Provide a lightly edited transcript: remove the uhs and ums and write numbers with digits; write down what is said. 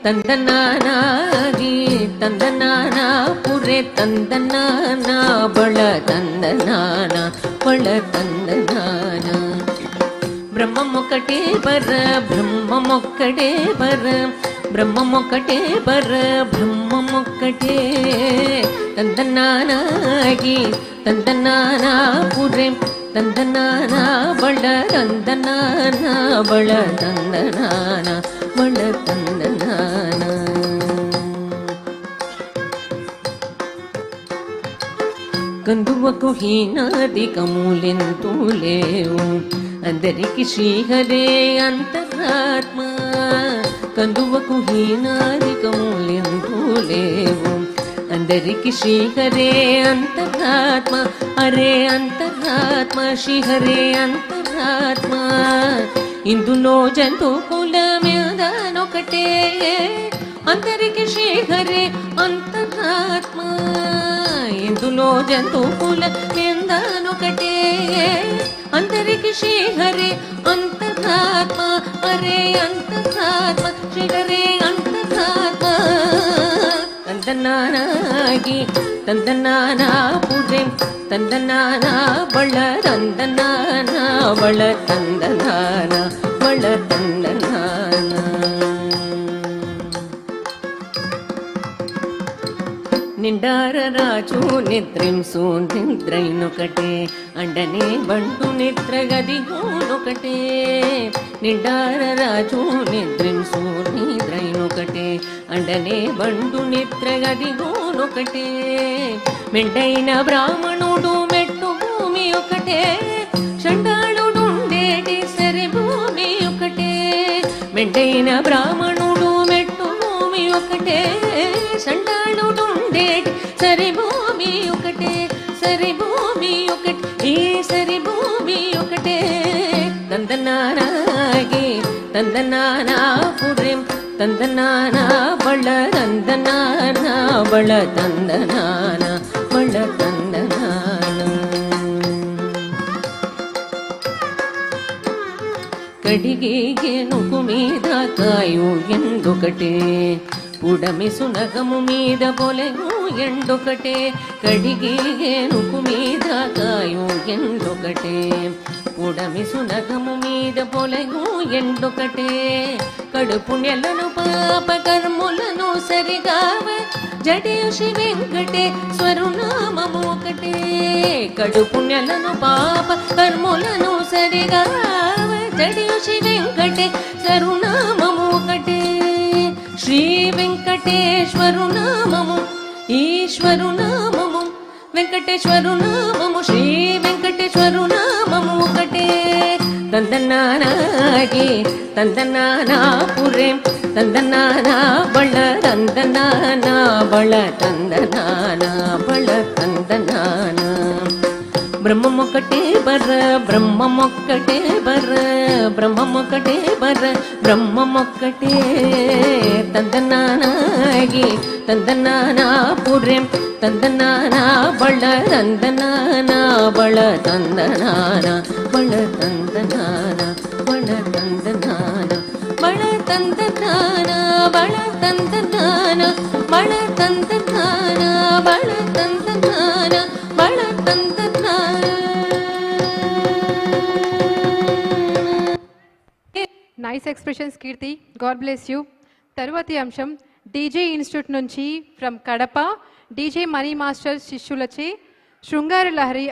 ತಂದನಾನಾಗಿ ತಂದನಾನ ಪುರೆ ತಂದನಾನ ಬಳ ತಂದನಾನ ಬಳ ತಂದನಾನ ಬ್ರಹ್ಮಮೊಕ್ಕಟೇ ಬರ ಬ್ರಹ್ಮಮೊಕ್ಕಟೇ ಬರ ಬ್ರಹ್ಮಮೊಕ್ಕಟೇ ಬರ ಬ್ರಹ್ಮಮೊಕ್ಕಟೇ ತಂದನಾನಾಗಿ ತಂದನಾನ ಪುರೆ ತಂದನಾನ ಬಳ ತಂದನಾನ ಬಳ ತಂದನಾನ ಬಳ ತಂದನಾನ కందువకు హీనాదికములెంతూ లేవు అందరికి శ్రీహరే అంతరాత్మ కందువకు హీనాదికములెంతూ లేవు అందరికి శ్రీహరే అంతరాత్మ హరే అంతరాత్మ శ్రీహరే అంతరాత్మ ఇందులో జంతు కులమేదనొకటే అందరికి శ్రీహరే అంతరాత్మ ఇందులో జంతు కులమేదనొకటే అందరికి శ్రీహరే అంతరాత్మ హరే అంతరాత్మ శ్రీహరే అంతరాత్మ ತಂದನಾನಾಗಿ ತಂದನಾನ ಪುರೆ ತಂದನಾನ ಬಳ ತಂದನಾನ ಬಳ ತಂದನಾನ ಬಳ ತಂದನಾನ నిండార రాజు నిద్రింసు నిద్రైనొకటే అండనే బంటు నిద్రగదిగోనొకటే నిండార రాజు నిద్రింసు నిద్రైనొకటే అండనే బంటు నిద్రగదిగోనొకటే మెండైన బ్రాహ్మణుడు మెట్టు భూమి ఒకటే చండాళుడుండేటి సరి భూమి ఒకటే మెండైన బ్రాహ్మణుడు మెట్టు భూమి ఒకటే చండాళుడుండేటి సరి భూమి ఒకటే సరి భూమి ఒకటే ఈ సరి భూమి ఒకటే తందనానాగి తందనాన పురేం తందనాన బళ తందనాన బళ తందనాన బళ తందనాన కడిగే గెనుకు మీద కాయు ఎందొకటే పుడమి సునగము మీద పొలెను ఎండొకటే కడిగే గెనుకు మీద కాయు ఎండొకటే పుడమి సునగము మీద పొలెను ఎండొకటే కడుపు నెలను పాప కర్ములను సరిగావ జడేయు శ్రీ వెంకటేశ్వరు నామము ఒకటే కడుపు నెలను పాప కర్ములను సరిగావ జడేయు శ్రీ వెంకటేశ్వరు నామము ఒకటే శ్రీ వెంకటేశ్వరు నామము ఈశ్వరు నామము వెంకటేశ్వరు నామము శ్రీ వెంకటేశ్వరు నామము ఒకటే తందనానాగి తందనాన పురే తందనాన బళ తందనాన బళ తందనాన బళ తందనాన బ్రహ్మమొక్కటే బర బ్రహ్మమొక్కటే బర బ్రహ్మమొక్కటే బర బ్రహ్మమొక్కటే తందనానాగి తందనాన పురే తందనాన బళ తందనాన బళ తందనాన బళ తందనాన బళ తందనాన బళ తందనాన బళ తందనాన బళ తందనాన బళ తందనాన బళ తందనాన. Nice expressions Keerthi, God bless you. తరువాతి అంశం డీజే ఇన్స్టిట్యూట్ నుంచి from Kadapa DJ Mani master శిష్యులచే శృంగార లహరి